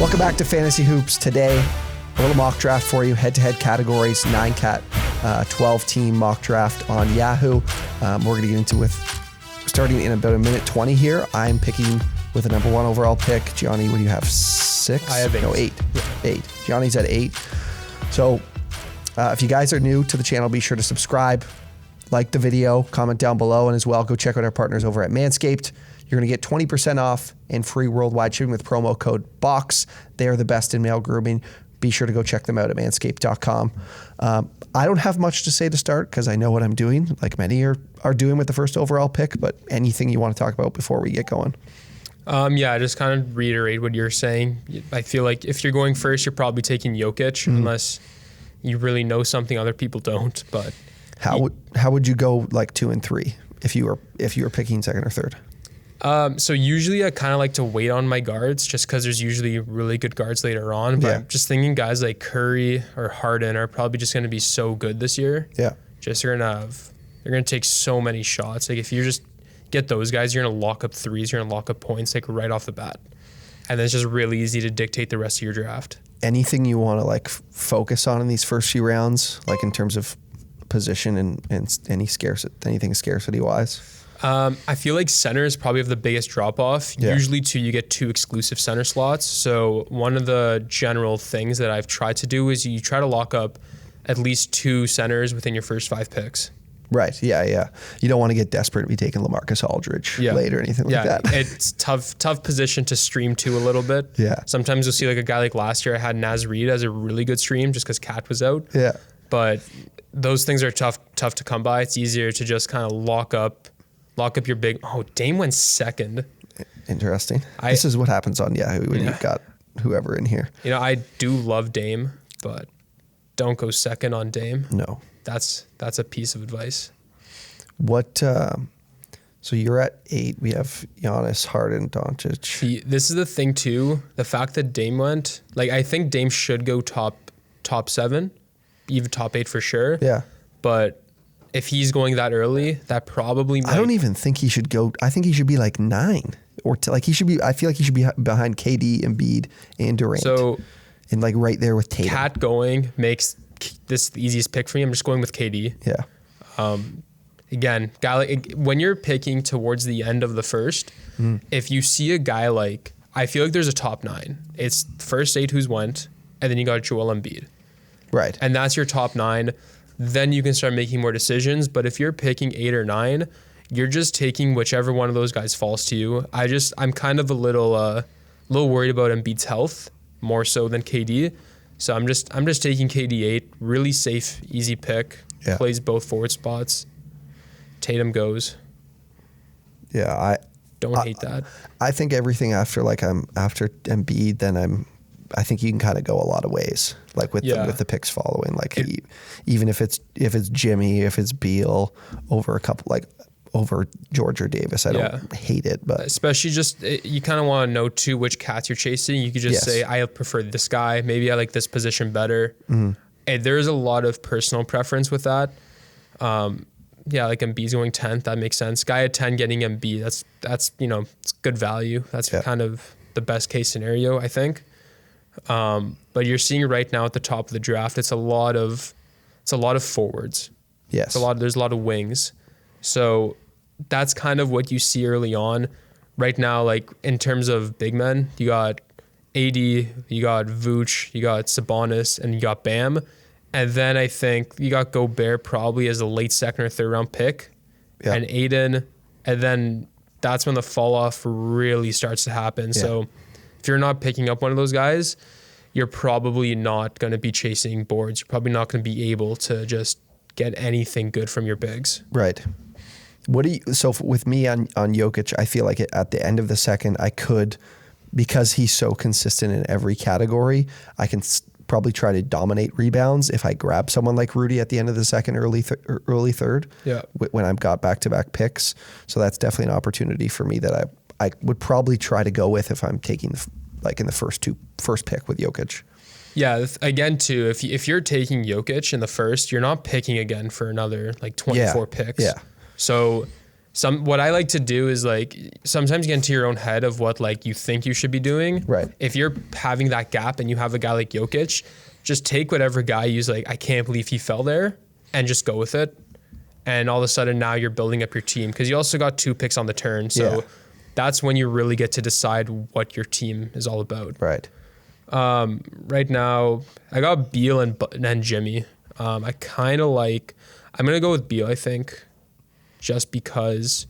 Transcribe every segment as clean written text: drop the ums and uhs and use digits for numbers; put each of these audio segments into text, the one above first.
Welcome back to Fantasy Hoops. Today, a little mock draft for you. Head-to-head categories, 9-cat, 12-team mock draft on Yahoo. We're going to get into with starting in about a minute 20 here. I'm picking with the number 1 overall pick. Gianni, what do you have? 6? I have 8. No, 8. Yeah. 8. Gianni's at 8. So if you guys are new to the channel, be sure to subscribe, like the video, comment down below, and as well, go check out our partners over at Manscaped. You're going to get 20% off and free worldwide shipping with promo code BOX. They are the best in male grooming. Be sure to go check them out at manscaped.com. I don't have much to say to start because I know what I'm doing, like many are doing with the first overall pick, but anything you want to talk about before we get going? Yeah, just kind of reiterate what you're saying. I feel like if you're going first, you're probably taking Jokic unless you really know something other people don't. But how would you go like 2 and 3 if you were picking second or third? So usually I kind of like to wait on my guards just because there's usually really good guards later on. But I'm just thinking guys like Curry or Harden are probably just going to be so good this year. Yeah. They're going to take so many shots. Like if you just get those guys, you're going to lock up threes, you're going to lock up points like right off the bat. And then it's just really easy to dictate the rest of your draft. Anything you want to like focus on in these first few rounds, like in terms of position and anything scarcity wise? I feel like centers probably have the biggest drop off. Yeah. Usually you get 2 exclusive center slots. So one of the general things that I've tried to do is you try to lock up at least 2 centers within your first 5 picks. Right. Yeah. You don't want to get desperate and be taking LaMarcus Aldridge late or anything like that. It's tough position to stream to a little bit. Yeah. Sometimes you'll see like a guy like last year, I had Naz Reid as a really good stream just because Cat was out. Yeah. But those things are tough to come by. It's easier to just kind of lock up your big. Oh, Dame went second. Interesting. This is what happens on Yahoo when you've got whoever in here. You know, I do love Dame, but don't go second on Dame. No. That's a piece of advice. What? So you're at 8. We have Giannis, Harden, Doncic. This is the thing too. The fact that Dame went, like, I think Dame should go top 7, even top 8 for sure. Yeah. But if he's going that early, that probably might. I don't even think he should go. I think he should be like 9 or like he should be. I feel like he should be behind KD, Embiid, and Durant. So, and like right there with Tatum. Cat going makes this the easiest pick for me. I'm just going with KD. Yeah. Again, guy like, when you're picking towards the end of the first, if you see a guy like, I feel like there's a top 9. It's first 8 who's went, and then you got Joel Embiid. Right. And that's your top 9. Then you can start making more decisions. But if you're picking 8 or 9, you're just taking whichever one of those guys falls to you. I'm kind of a little worried about Embiid's health more so than KD. So I'm just taking KD 8, really safe, easy pick. Yeah. Plays both forward spots. Tatum goes. Yeah, I don't hate that. I think everything after after Embiid, then I think you can kind of go a lot of ways, like with the picks following. Like even if it's Jimmy, if it's Beal over a couple, like over George or Davis, I don't hate it, but especially you kind of want to know too which cats you're chasing. You could just say I prefer this guy. Maybe I like this position better. Mm-hmm. And there's a lot of personal preference with that. Like Embiid's going 10th, that makes sense. Guy at 10 getting Embiid, that's it's good value. That's kind of the best case scenario, I think. But you're seeing right now at the top of the draft, it's a lot of forwards. Yes. There's a lot of wings. So that's kind of what you see early on. Right now, like in terms of big men, you got AD, you got Vooch, you got Sabonis, and you got Bam. And then I think you got Gobert probably as a late second or third round pick. Yeah. And Aiden. And then that's when the fall off really starts to happen. Yeah. So if you're not picking up one of those guys, you're probably not going to be chasing boards. You're probably not going to be able to just get anything good from your bigs. Right. So with me on Jokic, I feel like at the end of the second, I could, because he's so consistent in every category, I can probably try to dominate rebounds if I grab someone like Rudy at the end of the second, early third. Yeah. When I've got back-to-back picks. So that's definitely an opportunity for me that I would probably try to go with if I'm taking in the first pick with Jokic. Yeah, again too, if you're taking Jokic in the first, you're not picking again for another 24 picks. Yeah. So What I like to do is like sometimes get into your own head of what like you think you should be doing. Right. If you're having that gap and you have a guy like Jokic, just take whatever guy you's like, I can't believe he fell there, and just go with it. And all of a sudden now you're building up your team because you also got 2 picks on the turn. So that's when you really get to decide what your team is all about. Right. Right now I got Beal and Jimmy. I'm going to go with Beal, I think, just because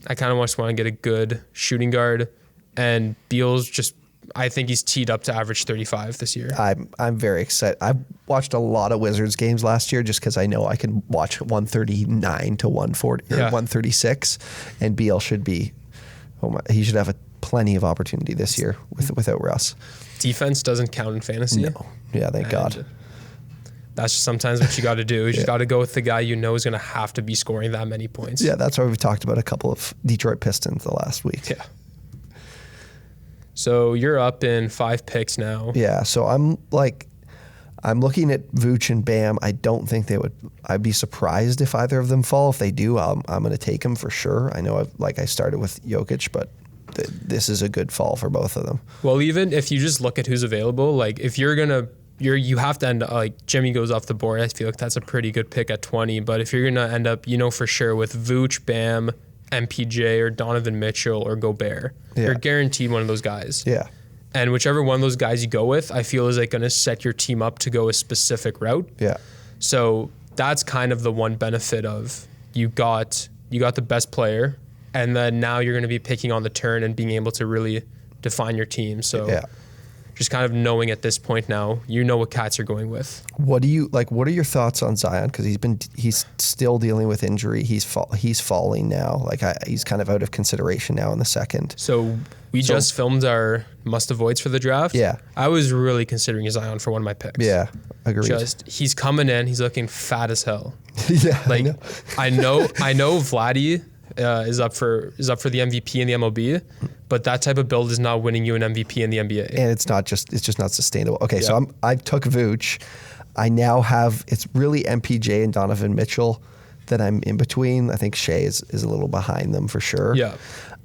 I kind of just want to get a good shooting guard, and Beal's just, I think he's teed up to average 35 this year. I'm very excited. I watched a lot of Wizards games last year just because I know I can watch 139 to 140 or 136, and Beal should be, he should have plenty of opportunity this year without Russ. Defense doesn't count in fantasy. No. Yeah, thank God. That's just sometimes what you got to do. You just got to go with the guy you know is going to have to be scoring that many points. Yeah, that's why we've talked about a couple of Detroit Pistons the last week. Yeah. So you're up in 5 picks now. Yeah, so I'm looking at Vooch and Bam. I don't think they would. I'd be surprised if either of them fall. If they do, I'm going to take them for sure. I know I started with Jokic, but this is a good fall for both of them. Well, even if you just look at who's available, like if you have to end up, like Jimmy goes off the board, I feel like that's a pretty good pick at 20. But if you're going to end up, for sure with Vooch, Bam, MPJ, or Donovan Mitchell, or Gobert, you're guaranteed one of those guys. Yeah. And whichever one of those guys you go with, I feel is like going to set your team up to go a specific route. Yeah. So that's kind of the one benefit of you got the best player, and then now you're going to be picking on the turn and being able to really define your team. So just kind of knowing at this point now, what cats you're going with. What are your thoughts on Zion? Because he's still dealing with injury. He's falling now. He's kind of out of consideration now in the second. So we just filmed our must avoids for the draft. Yeah. I was really considering Zion for one of my picks. Yeah, agreed. He's coming in. He's looking fat as hell. Yeah, I know Vladdy is up for the MVP in the MLB, but that type of build is not winning you an MVP in the NBA. And it's just not sustainable. Okay, so I took Vooch. I now have, it's really MPJ and Donovan Mitchell that I'm in between. I think Shea is a little behind them for sure. Yeah.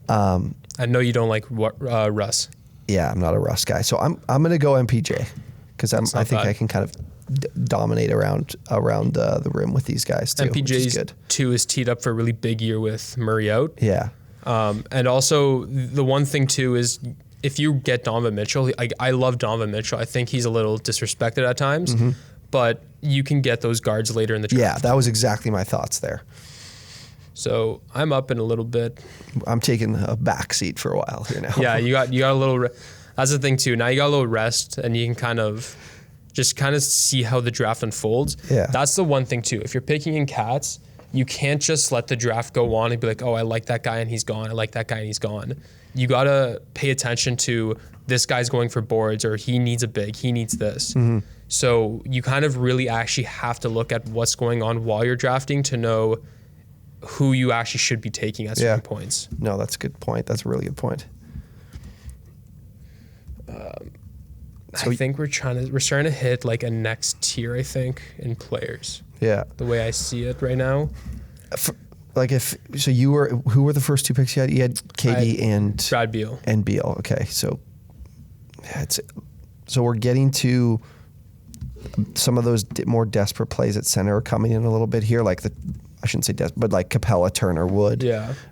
I know you don't like Russ. Yeah, I'm not a Russ guy. So I'm going to go MPJ because I think I can kind of dominate around the rim with these guys too. MPJ's 2 is teed up for a really big year with Murray out. Yeah. And also the one thing too is if you get Donovan Mitchell, I love Donovan Mitchell. I think he's a little disrespected at times, but you can get those guards later in the draft. Yeah, that was exactly my thoughts there. So I'm up in a little bit. I'm taking a back seat for a while here now. Yeah, you got a little. That's the thing too. Now you got a little rest, and you can kind of see how the draft unfolds. Yeah. That's the one thing too. If you're picking in cats, you can't just let the draft go on and be like, oh, I like that guy and he's gone. I like that guy and he's gone. You got to pay attention to this guy's going for boards, or he needs a big, he needs this. So you kind of really actually have to look at what's going on while you're drafting to know who you actually should be taking at certain points. No, that's a good point. That's a really good point. I think we're starting to hit like a next tier, I think, in players. Yeah. The way I see it right now. Who were the first 2 picks you had? You had KD and Brad Beal. And Beal. Okay. So we're getting to some of those more desperate plays at center are coming in a little bit here, I shouldn't say desperate, but like Capella, Turner, Wood,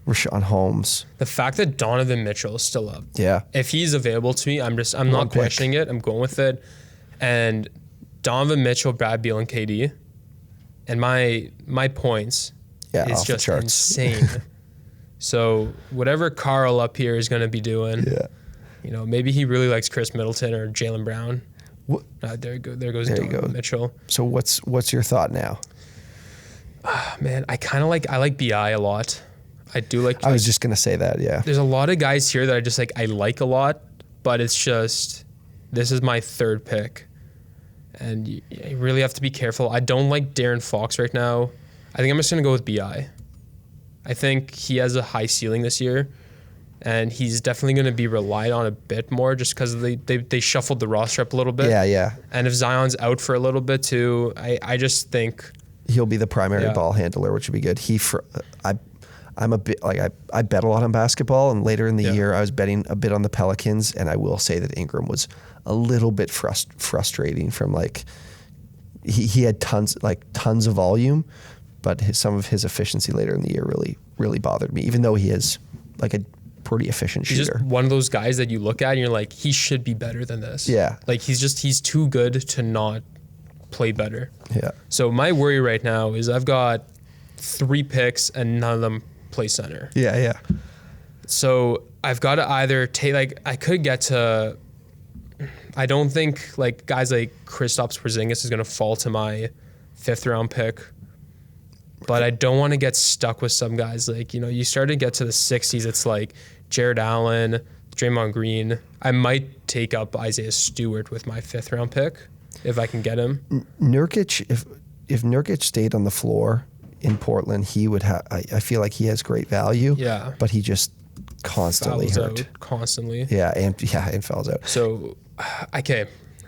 Rashawn Holmes. The fact that Donovan Mitchell is still up. Yeah. If he's available to me, I'm not questioning it. I'm going with it. And Donovan Mitchell, Brad Beal, and KD. And my points is just insane. So whatever Carl up here is going to be doing, maybe he really likes Chris Middleton or Jaylen Brown. There goes Donovan Mitchell. So what's your thought now? Man, I like BI a lot. I do like. I was just gonna say that. Yeah. There's a lot of guys here that I just I like a lot, but it's just this is my 3rd pick, and you really have to be careful. I don't like Darren Fox right now. I think I'm just gonna go with BI. I think he has a high ceiling this year, and he's definitely gonna be relied on a bit more just because they shuffled the roster up a little bit. Yeah. And if Zion's out for a little bit I just think he'll be the primary ball handler, which would be good. I'm a bit like I bet a lot on basketball, and later in the Yeah. year I was betting a bit on the Pelicans, and I will say that Ingram was a little bit frustrating from like he had tons of volume, but some of his efficiency later in the year really bothered me, even though he is like a pretty efficient He's shooter. just one of those guys that you look at and you're like, he should be better than this. Yeah. Like he's too good to not play better. Yeah. So my worry right now is I've got 3 picks and none of them play center. Yeah. So I've got to either take, like, I could get to, I don't think like guys like Kristaps Porzingis is going to fall to my 5th round pick, but I don't want to get stuck with some guys. Like, you know, you start to get to the 60s, it's like Jared Allen, Draymond Green. I might take up Isaiah Stewart with my 5th round pick if I can get him. Nurkic, if Nurkic stayed on the floor in Portland, he would have. I feel like he has great value. Yeah. But he just constantly Fouls hurt. out constantly. Yeah, and fouls out. So, okay,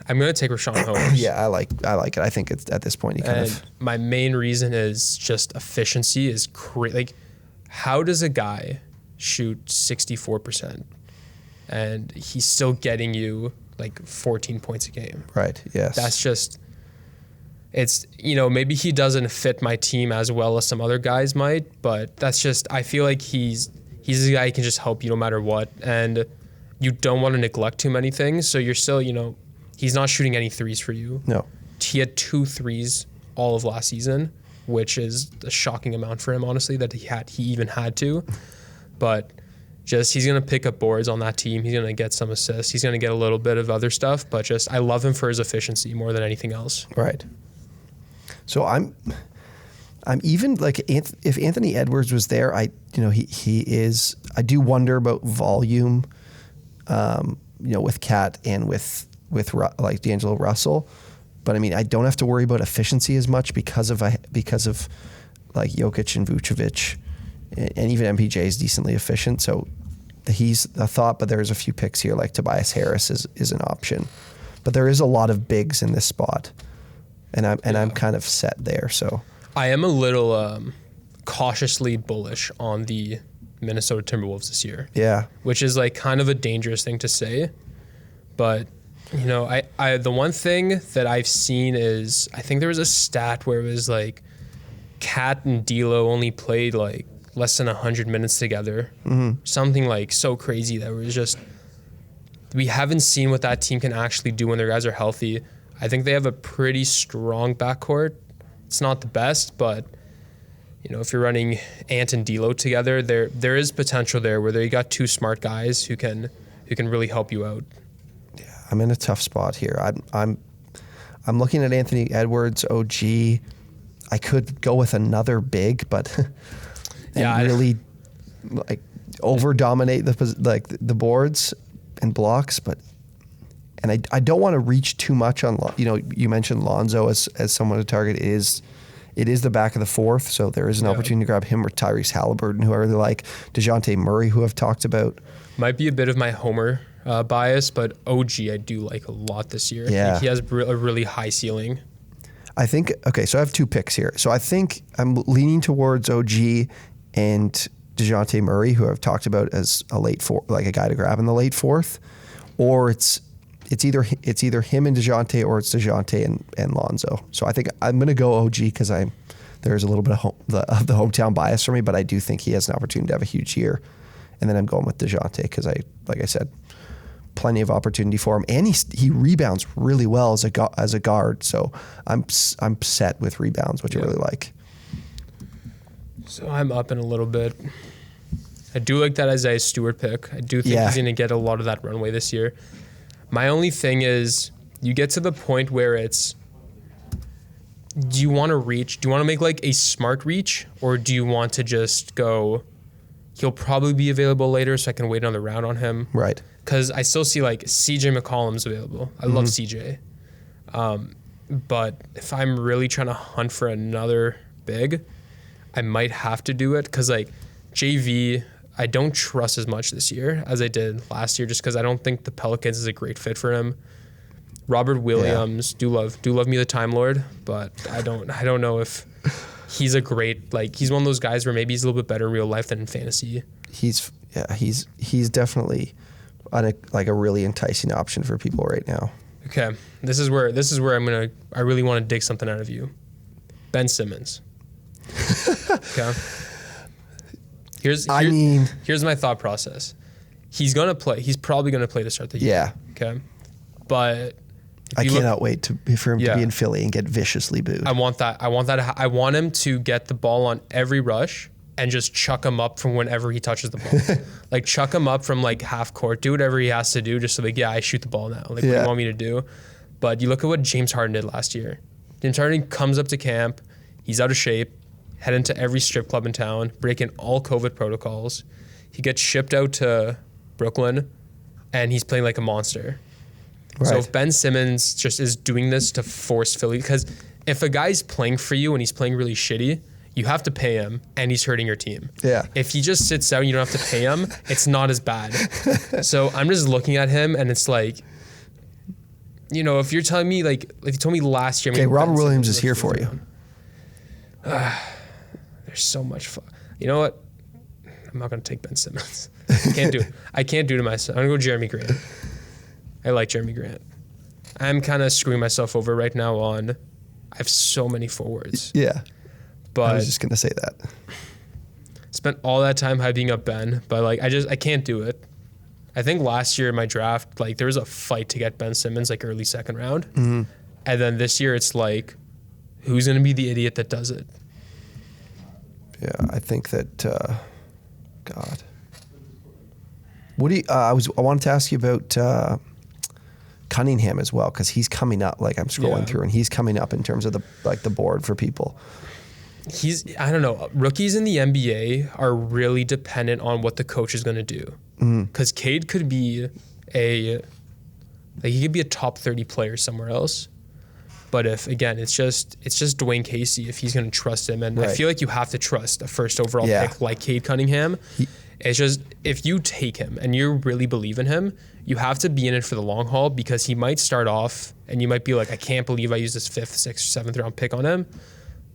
I'm gonna take Rashawn Holmes. Yeah, I like it. I think it's at this point you kind And of. my main reason is just efficiency is like, how does a guy shoot 64% and he's still getting you like 14 points a game? Right. Yes. That's just, it's, you know, maybe he doesn't fit my team as well as some other guys might, but that's just, I feel like he's a guy who can just help you no matter what. And you don't want to neglect too many things. So you're still, you know, he's not shooting any threes for you. No. He had 2 threes all of last season, which is a shocking amount for him, honestly, that he even had to. But just, he's going to pick up boards on that team. He's going to get some assists. He's going to get a little bit of other stuff, but just, I love him for his efficiency more than anything else. Right. So I'm even like, if Anthony Edwards was there, he is. I do wonder about volume, with Cat and with like D'Angelo Russell, but I mean, I don't have to worry about efficiency as much because of like Jokic and Vucevic, and even MPJ is decently efficient. So he's a thought, but there's a few picks here like Tobias Harris is an option, but there is a lot of bigs in this spot, and I'm kind of set there. So I am a little cautiously bullish on the Minnesota Timberwolves this year. Yeah, which is like kind of a dangerous thing to say, but you know, I the one thing that I've seen is, I think there was a stat where it was like Cat and D'Lo only played like less than 100 minutes together. Mm-hmm. Something like so crazy that was just, we haven't seen what that team can actually do when their guys are healthy. I think they have a pretty strong backcourt. It's not the best, but you know, if you're running Ant and D'Lo together, there is potential there where they got 2 smart guys who can really help you out. Yeah, I'm in a tough spot here. I'm looking at Anthony Edwards, OG. I could go with another big, but really like over dominate the boards and blocks, but. And I don't want to reach too much on, you mentioned Lonzo as someone to target. It is the back of the 4th, so there is an opportunity to grab him or Tyrese Halliburton, who I really like. DeJounte Murray, who I've talked about. Might be a bit of my homer bias, but OG I do like a lot this year. Yeah. I think he has a really high ceiling. I think, okay, so I have 2 picks here. So I think I'm leaning towards OG and DeJounte Murray, who I've talked about as a late 4th, like a guy to grab in the late 4th, or it's either him and DeJounte, or it's DeJounte and Lonzo. So I think I'm going to go OG because there's a little bit of the hometown bias for me, but I do think he has an opportunity to have a huge year. And then I'm going with DeJounte because like I said, plenty of opportunity for him, and he rebounds really well as a guard. So I'm set with rebounds, which I really like. So I'm up in a little bit. I do like that Isaiah Stewart pick. I do think he's going to get a lot of that runway this year. My only thing is, you get to the point where it's, do you want to make like a smart reach, or do you want to just go, he'll probably be available later so I can wait another round on him? Right. Because I still see like CJ McCollum's available. I love CJ. But if I'm really trying to hunt for another big, I might have to do it, because like JV, I don't trust as much this year as I did last year, just because I don't think the Pelicans is a great fit for him. Robert Williams, do love me the Time Lord, but I don't know if Yeah. He's one of those guys where maybe he's a little bit better in real life than in fantasy. He's definitely a really enticing option for people right now. Okay, this is where I really want to dig something out of you. Ben Simmons. Okay. Here's my thought process. He's gonna play. He's probably gonna play to start the year. Yeah. Okay. But I cannot wait for him to be in Philly and get viciously booed. I want that. I want him to get the ball on every rush and just chuck him up from whenever he touches the ball. Like chuck him up from like half court. Do whatever he has to do just so I shoot the ball now. Like what do you want me to do? But you look at what James Harden did last year. James Harden comes up to camp. He's out of shape. Heading to every strip club in town, breaking all COVID protocols. He gets shipped out to Brooklyn, and he's playing like a monster. Right. So if Ben Simmons just is doing this to force Philly, because if a guy's playing for you and he's playing really shitty, you have to pay him, and he's hurting your team. Yeah. If he just sits out and you don't have to pay him, it's not as bad. So I'm just looking at him, and it's like, if you're telling me like you told me last year. Okay, Robert Williams is here for you. There's so much fun. You know what? I'm not going to take Ben Simmons. I can't do it. I can't do it to myself. I'm going to go Jeremy Grant. I like Jeremy Grant. I'm kind of screwing myself over right now I have so many forwards. Yeah. But I was just going to say that. Spent all that time hyping up Ben, but I can't do it. I think last year in my draft, there was a fight to get Ben Simmons early second round. Mm-hmm. And then this year it's who's going to be the idiot that does it? Yeah, I think that, God. What do you, I wanted to ask you about Cunningham as well, because he's coming up, I'm scrolling through, and he's coming up in terms of the board for people. I don't know, rookies in the NBA are really dependent on what the coach is going to do. Because Cade could be he could be a top 30 player somewhere else. But it's just Dwayne Casey if he's going to trust him. And I feel like you have to trust a first overall pick like Cade Cunningham. It's just, if you take him and you really believe in him, you have to be in it for the long haul, because he might start off and you might be like, I can't believe I used this 5th, 6th, 7th round pick on him.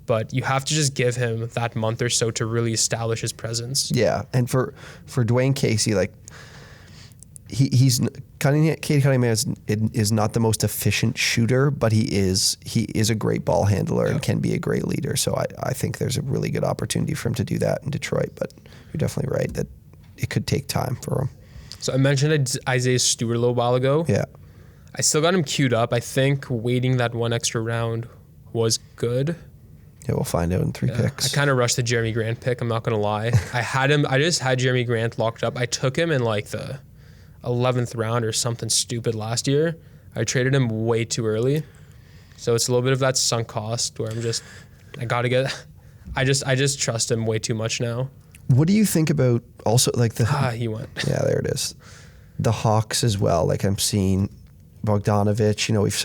But you have to just give him that month or so to really establish his presence. Yeah, and for Dwayne Casey, Cade Cunningham is not the most efficient shooter, but he is a great ball handler and can be a great leader. So I think there's a really good opportunity for him to do that in Detroit. But you're definitely right that it could take time for him. So I mentioned Isaiah Stewart a little while ago. Yeah. I still got him queued up. I think waiting that one extra round was good. Yeah, we'll find out in 3 picks. I kind of rushed the Jeremy Grant pick, I'm not going to lie. I just had Jeremy Grant locked up. I took him in the 11th round or something stupid last year. I traded him way too early. So it's a little bit of that sunk cost where I just trust him way too much now. What do you think about also he went. Yeah, there it is. The Hawks as well. I'm seeing Bogdanovic, we've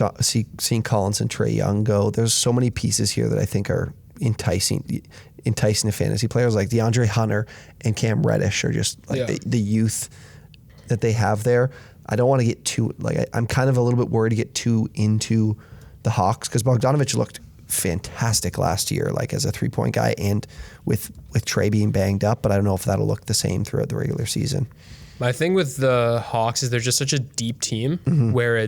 seen Collins and Trae Young go. There's so many pieces here that I think are enticing to fantasy players, like DeAndre Hunter and Cam Reddish are just the youth that they have there. I don't want to get too, I'm kind of a little bit worried to get too into the Hawks, because Bogdanovic looked fantastic last year, as a 3-point guy, and with Trae being banged up, but I don't know if that'll look the same throughout the regular season. My thing with the Hawks is they're just such a deep team where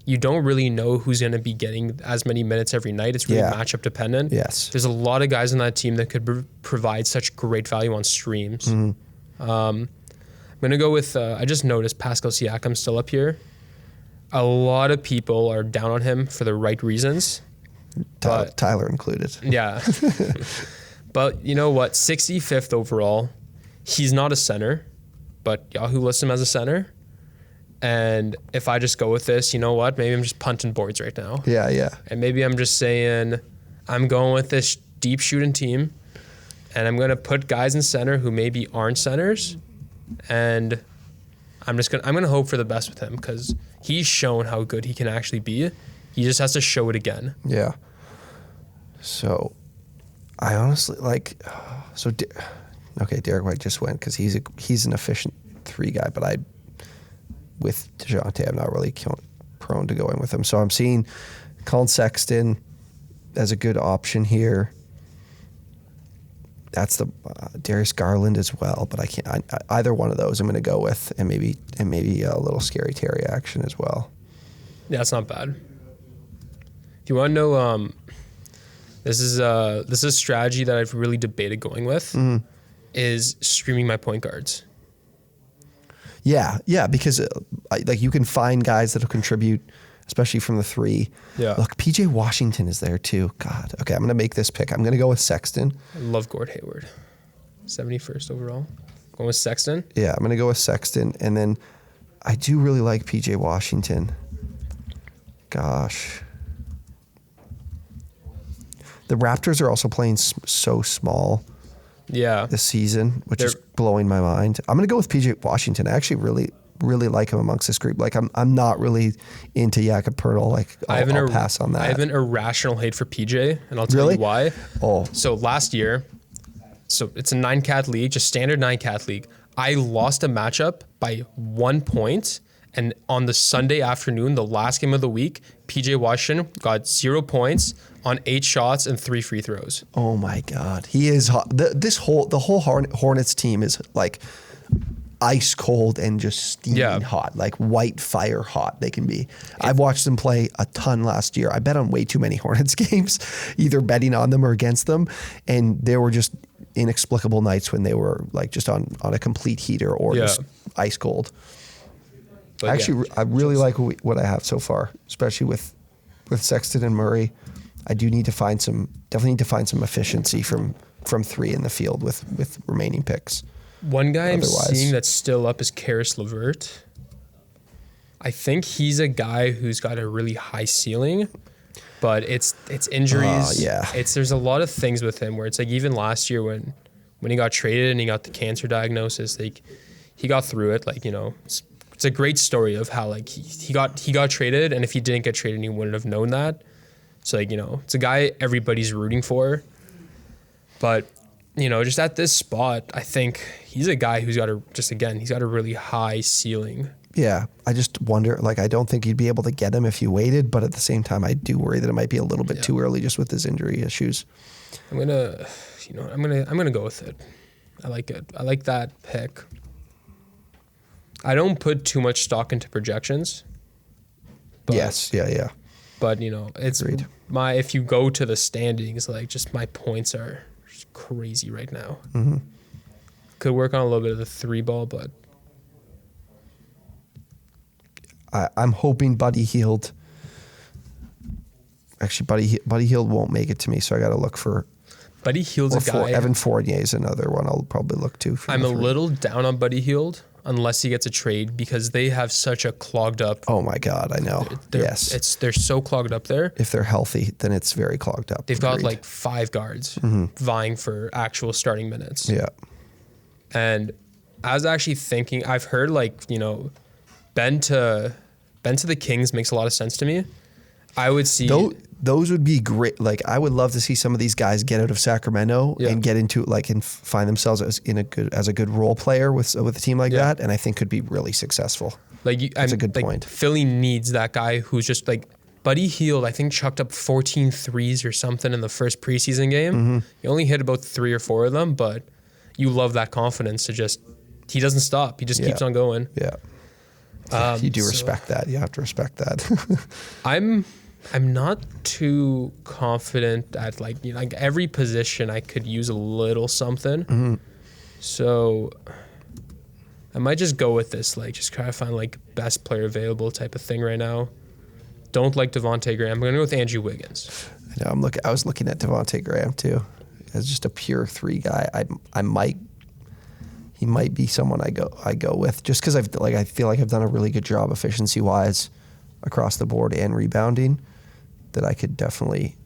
you don't really know who's going to be getting as many minutes every night. It's really matchup dependent. Yes. There's a lot of guys on that team that could provide such great value on streams. I'm going to go with, I just noticed Pascal Siakam's still up here. A lot of people are down on him for the right reasons. Tyler included. Yeah. But you know what? 65th overall. He's not a center, but Yahoo lists him as a center. And if I just go with this, you know what? Maybe I'm just punting boards right now. Yeah, yeah. And maybe I'm just saying I'm going with this deep shooting team, and I'm going to put guys in center who maybe aren't centers, and I'm going to hope for the best with him, because he's shown how good he can actually be. He just has to show it again. Yeah. So I honestly Derek White just went because he's an efficient 3 guy, but with DeJounte, I'm not really prone to going with him. So I'm seeing Colin Sexton as a good option here. that's the Darius Garland as well, but I can't. Either one of those I'm going to go with, and maybe a little Scary Terry action as well. Yeah, it's not bad. If you want to know, this is a strategy that I've really debated going with, is streaming my point guards. Yeah, because like you can find guys that'll contribute, especially from the three. Yeah. Look, PJ Washington is there too. God. Okay, I'm going to make this pick. I'm going to go with Sexton. I love Gord Hayward. 71st overall. Going with Sexton? Yeah, I'm going to go with Sexton. And then I do really like PJ Washington. Gosh. The Raptors are also playing so small this season, which is blowing my mind. I'm going to go with PJ Washington. I actually really like him amongst this group. Like I'm not really into Jakob Poeltl. Like I'll pass on that. I have an irrational hate for PJ, and I'll tell you why. Oh. So last year, it's a 9-cat league, just standard 9-cat league. I lost a matchup by 1 point, and on the Sunday afternoon, the last game of the week, PJ Washington got 0 points on 8 shots and 3 free throws. Oh my God, he is hot. The whole Hornets team is like ice cold and just steaming hot, like white fire hot they can be. I've watched them play a ton last year. I bet on way too many Hornets games, either betting on them or against them, and there were just inexplicable nights when they were like just on a complete heater or just ice cold. But actually, I really like what I have so far, especially with Sexton and Murray. I do need to definitely need to find some efficiency from three in the field with remaining picks. One guy I'm seeing that's still up is Karis LeVert. I think he's a guy who's got a really high ceiling, but it's injuries. There's a lot of things with him where it's like even last year when he got traded and he got the cancer diagnosis, like he got through it. Like, you know, it's a great story of how like he got traded, and if he didn't get traded, he wouldn't have known that. So like, you know, it's a guy everybody's rooting for, but you know, just at this spot, I think he's a guy who's got a really high ceiling. Yeah, I just wonder, like, I don't think you'd be able to get him if you waited, but at the same time, I do worry that it might be a little bit too early just with his injury issues. I'm gonna go with it. I like it. I like that pick. I don't put too much stock into projections. But, yeah. But you know, it's Agreed. If you go to the standings, like just my points are crazy right now. Mm-hmm. Could work on a little bit of the 3-ball, but I'm hoping Buddy Hield. Actually, Buddy Hield won't make it to me, so I got to look for. Buddy Hield's a guy. Evan Fournier is another one I'll probably look to. I'm a little down on Buddy Hield unless he gets a trade because they have such a clogged up. Oh my God, I know. They're so clogged up there. If they're healthy, then it's very clogged up. They've got like 5 guards vying for actual starting minutes. Yeah. And I was actually thinking, I've heard like, you know, Ben to the Kings makes a lot of sense to me. I would see those would be great. Like I would love to see some of these guys get out of Sacramento and get into like and find themselves as a good role player with a team like that, and I think could be really successful. Like that's a good point. Philly needs that guy who's just like Buddy Hield. I think chucked up 14 threes or something in the first preseason game. Mm-hmm. He only hit about 3 or 4 of them, but you love that confidence to just he doesn't stop. He just keeps on going. Yeah. You do respect that. You have to respect that. I'm not too confident at like, you know, like every position I could use a little something. Mm-hmm. So I might just go with this, like just try to find like best player available type of thing right now. Don't like Devontae Graham. I'm gonna go with Andrew Wiggins. I know. I was looking at Devontae Graham too, as just a pure 3 guy. He might be someone I go with just because I feel like I've done a really good job efficiency wise across the board and rebounding that I could definitely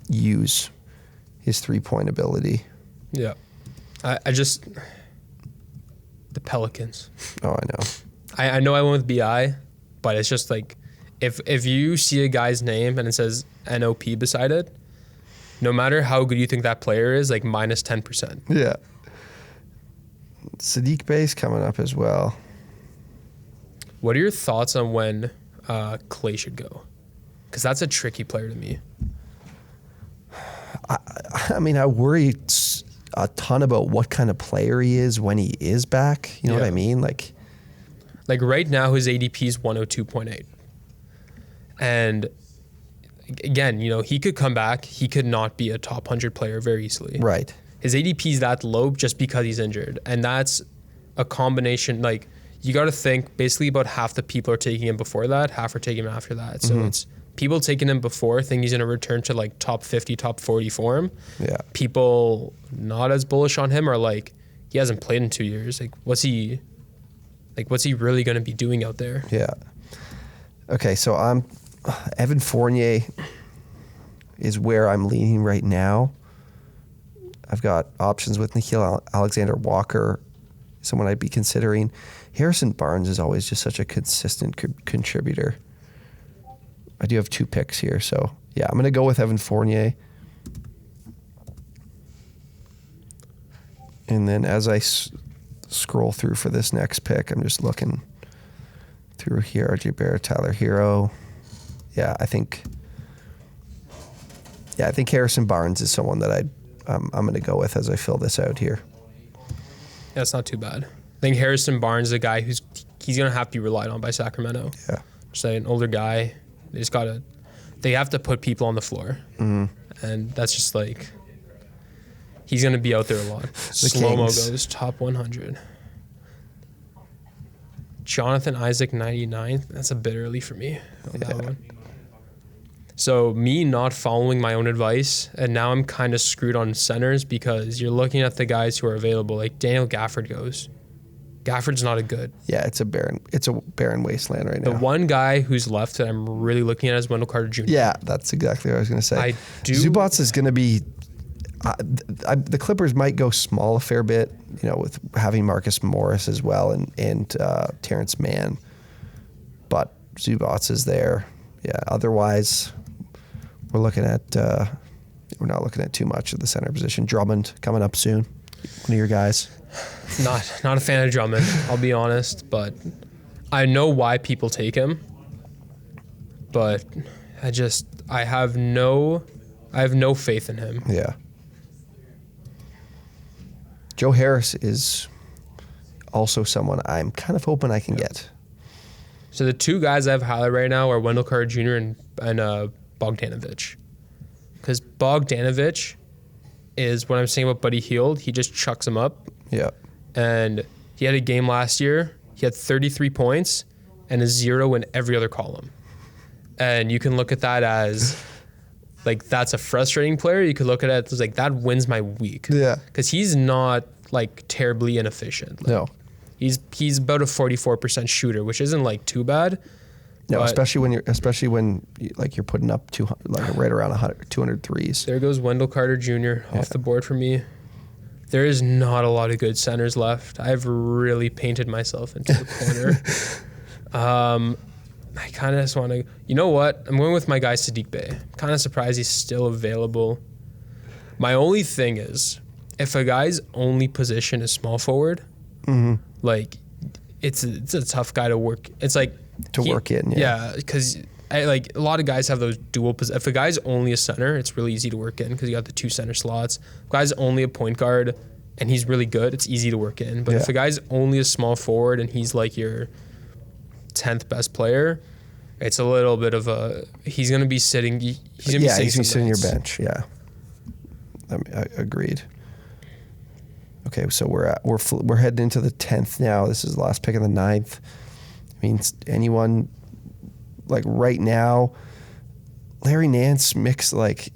use his 3-point ability. Yeah. I just the Pelicans. Oh, I know. I know I went with BI, but it's just like if you see a guy's name and it says NOP beside it, no matter how good you think that player is, like minus 10%. Yeah. Sadiq Bey's coming up as well. What are your thoughts on when Clay should go? Because that's a tricky player to me. I mean, I worry a ton about what kind of player he is when he is back. You know what I mean? Like right now, his ADP is 102.8. And again, he could come back. He could not be a top 100 player very easily. Right. His ADP is that low just because he's injured. And that's a combination. Like, you got to think basically about half the people are taking him before that, half are taking him after that. So it's people taking him before think he's going to return to like top 50, top 40 form. Yeah. People not as bullish on him are like, he hasn't played in 2 years. Like, what's he really going to be doing out there? Yeah. Okay, so Evan Fournier is where I'm leaning right now. I've got options with Nikhil Alexander-Walker, someone I'd be considering. Harrison Barnes is always just such a consistent contributor. I do have 2 picks here, so yeah, I'm going to go with Evan Fournier. And then as I scroll through for this next pick, I'm just looking through here. RJ Barrett, Tyler Hero. I think Harrison Barnes is someone that I'm going to go with as I fill this out here. That's not too bad. I think Harrison Barnes is a guy he's going to have to be relied on by Sacramento. Yeah. Just like an older guy. They have to put people on the floor. Mm-hmm. And that's just like, he's going to be out there a lot. Slow-mo goes top 100. Jonathan Isaac, 99. That's a bit early for me on that one. So me not following my own advice, and now I'm kind of screwed on centers because you're looking at the guys who are available. Like Daniel Gafford goes. Gafford's not a good. Yeah, it's a barren wasteland right now. The one guy who's left that I'm really looking at is Wendell Carter Jr. Yeah, that's exactly what I was going to say. Zubats is going to be. The Clippers might go small a fair bit, with having Marcus Morris as well and Terrence Mann, but Zubats is there. Yeah. Otherwise, we're not looking at too much of the center position. Drummond coming up soon. One of your guys. Not a fan of Drummond, I'll be honest, but I know why people take him. But I have no faith in him. Yeah. Joe Harris is also someone I'm kind of hoping I can get. So the 2 guys I have highlighted right now are Wendell Carter Jr. and Bogdanovic. Because Bogdanovic is what I'm saying about Buddy Hield. He just chucks him up. Yeah. And he had a game last year. He had 33 points and a 0 in every other column. And you can look at that as like that's a frustrating player. You could look at it as like that wins my week. Yeah. Because he's not like terribly inefficient. Like, no. He's about a 44% shooter, which isn't like too bad. No, especially when you're putting up 200, like right around 100, 200 threes. There goes Wendell Carter Jr. off the board for me. There is not a lot of good centers left. I've really painted myself into the corner. I kind of just want to. You know what? I'm going with my guy Sadiq Bey. I'm kind of surprised he's still available. My only thing is, if a guy's only position is small forward, like it's a tough guy to work. It's like work in. Yeah, because a lot of guys have those dual positions. If a guy's only a center, it's really easy to work in because you got the 2 center slots. If a guy's only a point guard and he's really good, it's easy to work in. But if a guy's only a small forward and he's like your 10th best player, it's a little bit of a. He's going to be sitting. He's going to be sitting your bench. Yeah, I agreed. Okay, so we're heading into the 10th now. This is the last pick of the 9th. I mean, anyone like right now, Larry Nance mix like.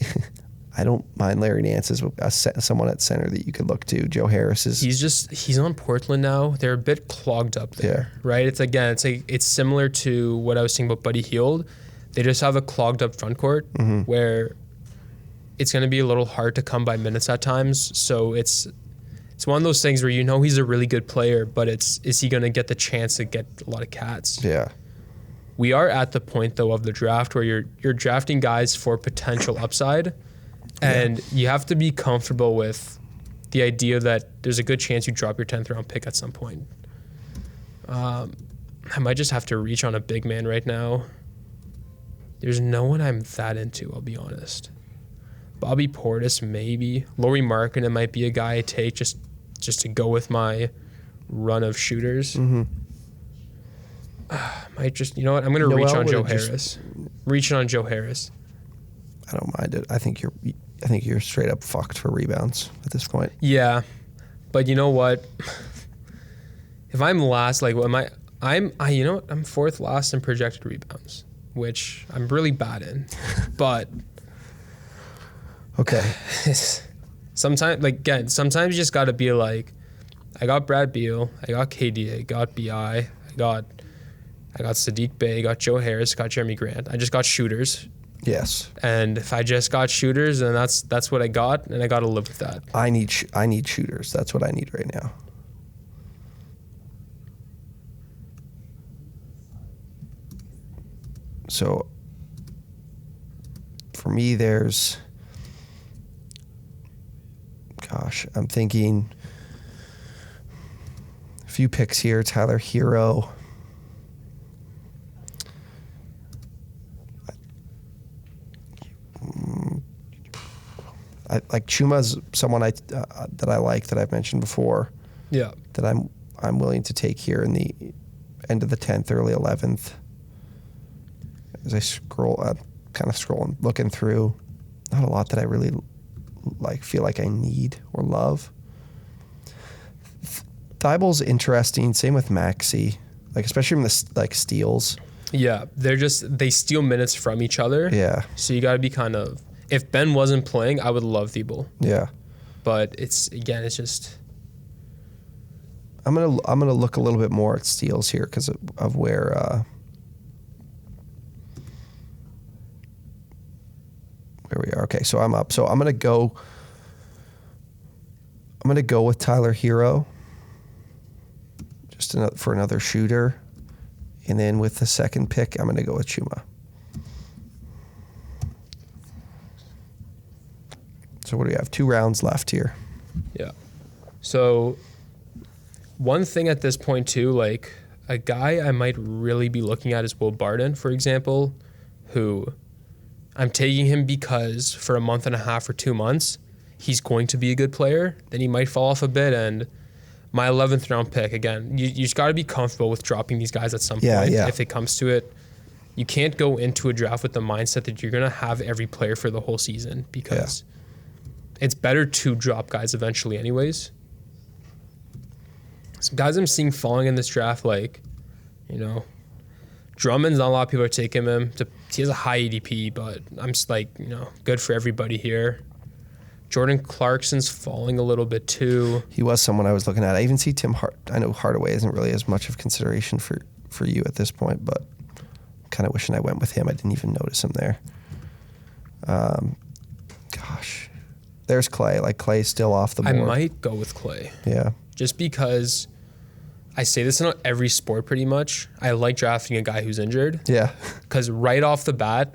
I don't mind Larry Nance as someone at center that you could look to. Joe Harris is. He's on Portland now. They're a bit clogged up there, right? It's similar to what I was saying about Buddy Hield. They just have a clogged up front court where it's going to be a little hard to come by minutes at times. So it's one of those things where he's a really good player, but is he going to get the chance to get a lot of cats? Yeah. We are at the point though of the draft where you're drafting guys for potential upside. And you have to be comfortable with the idea that there's a good chance you drop your 10th round pick at some point. I might just have to reach on a big man right now. There's no one I'm that into, I'll be honest. Bobby Portis, maybe. Lauri Markkanen might be a guy I take just to go with my run of shooters. Might just, you know what? I'm going to reach on Joe Harris. Reaching on Joe Harris. I don't mind it. I think you're straight up fucked for rebounds at this point. Yeah, but you know what? If I'm last, like, what am I? You know what? I'm fourth last in projected rebounds, which I'm really bad in. But okay, sometimes you just got to be like, I got Brad Beal, I got KD, I got BI, I got Sadiq Bey, I got Joe Harris, got Jeremy Grant. I just got shooters. Yes. And if I just got shooters, then that's what I got, and I got to live with that. I need shooters. That's what I need right now. So for me, I'm thinking a few picks here. Tyler Hero. Like Chuma's someone that I like that I've mentioned before. Yeah. That I'm willing to take here in the end of the 10th, early 11th. As I scroll, kind of scrolling, looking through, not a lot that I really feel like I need or love. Thibel's interesting. Same with Maxey, especially from the steals. Yeah, they steal minutes from each other. Yeah. So you got to be kind of. If Ben wasn't playing, I would love Thibault. Yeah. But it's just. I'm gonna look a little bit more at steals here because of where we are. Okay, so I'm up. So I'm gonna go with Tyler Hero, just for another shooter, and then with the second pick, I'm gonna go with Chuma. So what do we have? 2 rounds left here. Yeah. So one thing at this point too, like a guy I might really be looking at is Will Barton, for example, who I'm taking him because for a month and a half or 2 months, he's going to be a good player. Then he might fall off a bit. And my 11th round pick, again, you just got to be comfortable with dropping these guys at some point. Yeah. If it comes to it, you can't go into a draft with the mindset that you're going to have every player for the whole season because it's better to drop guys eventually anyways. Some guys I'm seeing falling in this draft, Drummond's not a lot of people are taking him. He has a high ADP, but I'm just good for everybody here. Jordan Clarkson's falling a little bit too. He was someone I was looking at. I even see Tim I know Hardaway isn't really as much of consideration for you at this point, but I'm kind of wishing I went with him. I didn't even notice him there. There's Clay. Clay's still off the board. I might go with Clay. Yeah. Just because I say this in every sport pretty much. I like drafting a guy who's injured. Yeah. Because right off the bat,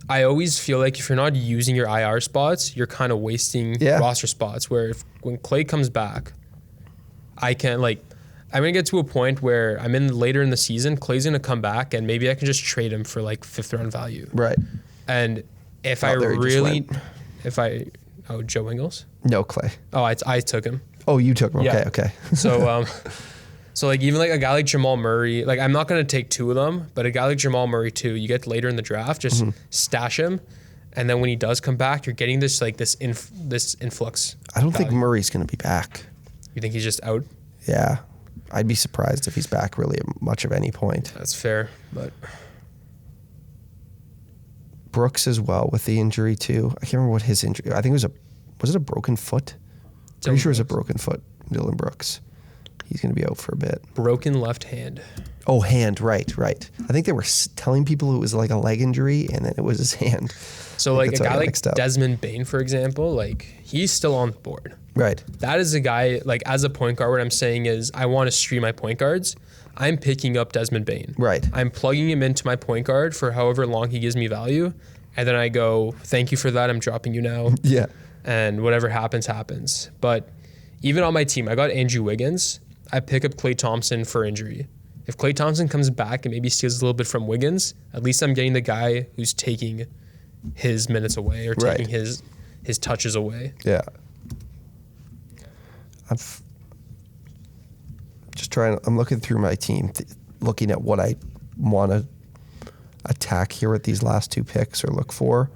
I always feel like if you're not using your IR spots, you're kind of wasting roster spots. Where when Clay comes back, I'm going to get to a point where I'm later in the season, Clay's going to come back and maybe I can just trade him for 5th round value. Right. And if Joe Ingles? No, Clay. Oh, I took him. Oh, you took him. Yeah. Okay. So even a guy like Jamal Murray, I'm not going to take 2 of them, but a guy like Jamal Murray too, you get later in the draft, just stash him. And then when he does come back, you're getting this this influx. I don't think Murray's going to be back. You think he's just out? Yeah. I'd be surprised if he's back really at much of any point. That's fair, but Brooks as well with the injury too. I can't remember what his injury. I think was it a broken foot? Pretty sure it was a broken foot. Dylan Brooks. He's going to be out for a bit. Broken left hand. Oh, hand. Right. I think they were telling people it was a leg injury, and then it was his hand. So a guy like Desmond Bane, for example, he's still on the board. Right. That is a guy, as a point guard, what I'm saying is I want to stream my point guards. I'm picking up Desmond Bane. Right. I'm plugging him into my point guard for however long he gives me value. And then I go, thank you for that. I'm dropping you now. Yeah. And whatever happens, happens. But even on my team, I got Andrew Wiggins. I pick up Klay Thompson for injury. If Klay Thompson comes back and maybe steals a little bit from Wiggins, at least I'm getting the guy who's taking his minutes away or taking his touches away. Yeah. I'm looking through my team, looking at what I want to attack here with these last 2 picks or look for.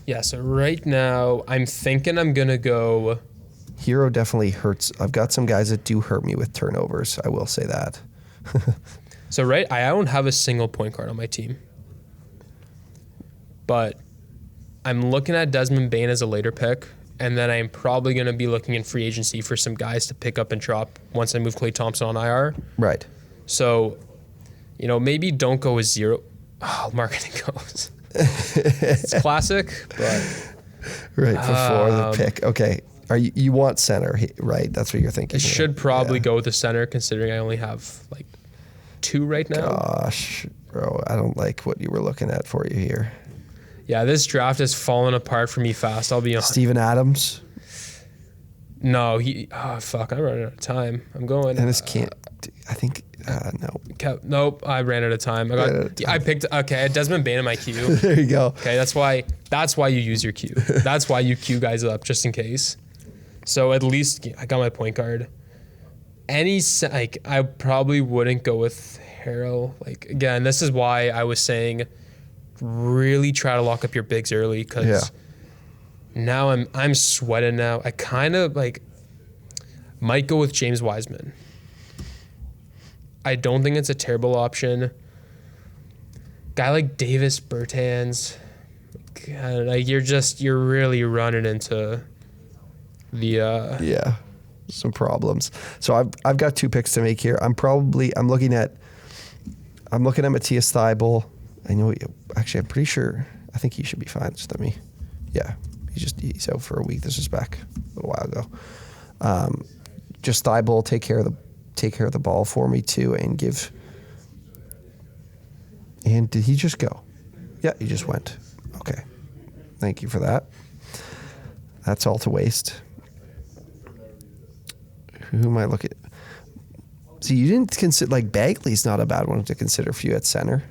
Yeah, so right now I'm thinking I'm going to go... Hero definitely hurts. I've got some guys that do hurt me with turnovers. I will say that. So I don't have a single point guard on my team. But I'm looking at Desmond Bane as a later pick. And then I'm probably going to be looking in free agency for some guys to pick up and drop once I move Klay Thompson on IR. Right. So, maybe don't go with 0. Oh, marketing goes. It's classic, but... Right, before the pick. Okay. You want center, right? That's what you're thinking. I should probably go with the center, considering I only have, 2 right now. Gosh, bro. I don't like what you were looking at for you here. Yeah, this draft has fallen apart for me fast. I'll be honest. Steven Adams? No, fuck. I'm running out of time. I'm going. Dennis can't. I think, no. Nope, I ran out of time. I picked, okay, Desmond Bane in my queue. There you go. Okay, that's why you use your queue. That's why you queue guys up, just in case. So at least I got my point guard. I probably wouldn't go with Harrell. Again, this is why I was saying really try to lock up your bigs early, because now I'm sweating now. I kind of might go with James Wiseman. I don't think it's a terrible option. Guy like Davis Bertans, God, you're really running into the some problems. So I've got 2 picks to make here. I'm looking at Matthias Thybulle. I know. Actually, I'm pretty sure. I think he should be fine. Just let me. Yeah, he's out for a week. This is back a little while ago. Just Thybulle take care of the ball for me too, and give. And did he just go? Yeah, he just went. Okay, thank you for that. That's all to waste. Who am I looking at? See, you didn't consider Bagley's not a bad one to consider for you at center.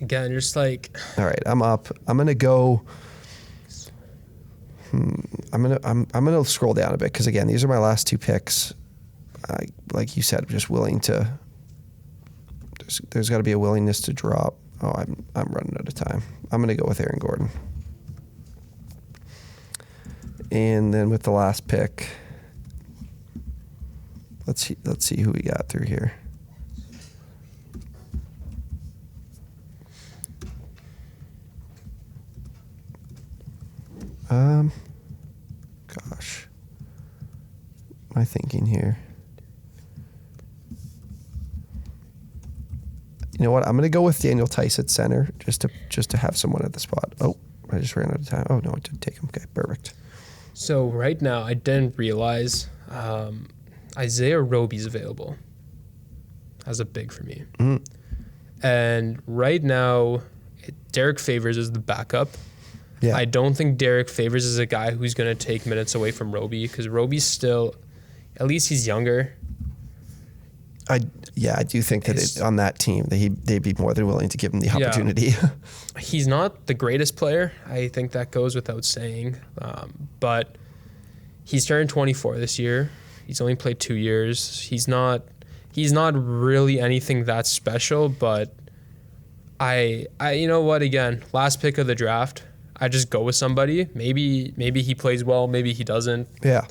Again, just all right, I'm up. I'm gonna go. I'm gonna scroll down a bit, because again, these are my last 2 picks. Like you said, I'm just willing to. There's got to be a willingness to drop. Oh, I'm running out of time. I'm gonna go with Aaron Gordon. And then with the last pick, let's see who we got through here. Gosh, my thinking here. You know what? I'm gonna go with Daniel Tice at center, just to have someone at the spot. Oh, I just ran out of time. Oh no, I didn't take him. Okay, perfect. So right now, I didn't realize Isaiah Roby's available as a big for me. Mm. And right now, Derek Favors is the backup. Yeah. I don't think Derek Favors is a guy who's going to take minutes away from Roby, because Roby's still, at least he's younger. I do think that on that team, they'd be more than willing to give him the opportunity. Yeah. He's not the greatest player. I think that goes without saying. But he's turned 24 this year. He's only played 2 years. He's not really anything that special, but I you know what, again, last pick of the draft, I just go with somebody. Maybe he plays well, maybe he doesn't. Yeah.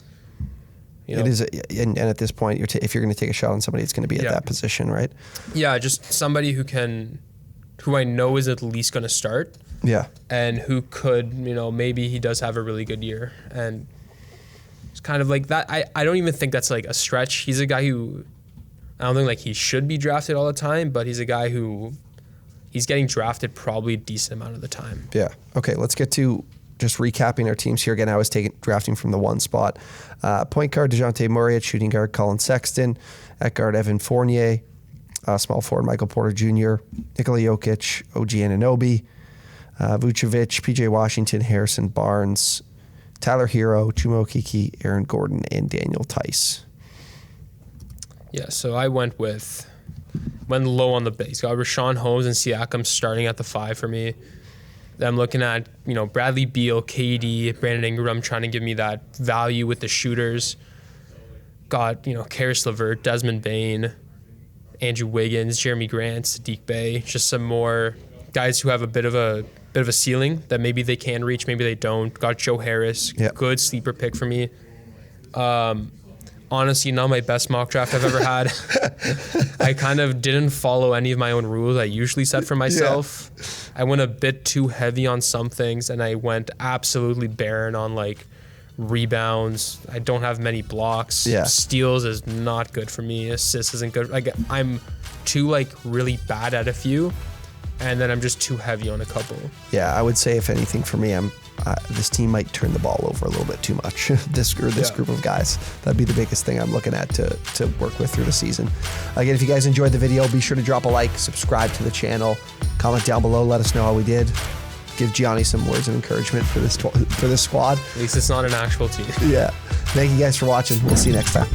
It is, and at this point, if you're going to take a shot on somebody, it's going to be at that position, right? Yeah, just somebody who I know is at least going to start. Yeah. And who could, maybe he does have a really good year. And it's kind of like that. I don't even think that's like a stretch. He's a guy who, I don't think he should be drafted all the time, but he's a guy who, he's getting drafted probably a decent amount of the time. Yeah. Okay, let's get to just recapping our teams here. Again, I was drafting from the 1 spot. Point guard, DeJounte Murray. At shooting guard, Colin Sexton. At guard, Evan Fournier. Small forward, Michael Porter Jr. Nikola Jokic, OG Anunoby. Vucevic, PJ Washington, Harrison Barnes. Tyler Hero, Chuma Okeke, Aaron Gordon, and Daniel Tice. Yeah, so I went with went low on the base. Got Rashawn Holmes and Siakam starting at the 5 for me. Then I'm looking at, Bradley Beal, KD, Brandon Ingram trying to give me that value with the shooters. Got, Karis LeVert, Desmond Bane, Andrew Wiggins, Jeremy Grant, Sadiq Bey, just some more guys who have a bit of a ceiling that maybe they can reach, maybe they don't. Got Joe Harris, good sleeper pick for me. Honestly, not my best mock draft I've ever had. I kind of didn't follow any of my own rules I usually set for myself. Yeah. I went a bit too heavy on some things, and I went absolutely barren on rebounds. I don't have many blocks. Yeah. Steals is not good for me. Assists isn't good. I'm too really bad at a few, and then I'm just too heavy on a couple. Yeah, I would say if anything for me, this team might turn the ball over a little bit too much. this group of guys. That'd be the biggest thing I'm looking at to work with through the season. Again, if you guys enjoyed the video, be sure to drop a like, subscribe to the channel, comment down below, let us know how we did. Give Gianni some words of encouragement for this squad. At least it's not an actual team. Yeah. Thank you guys for watching. We'll see you next time.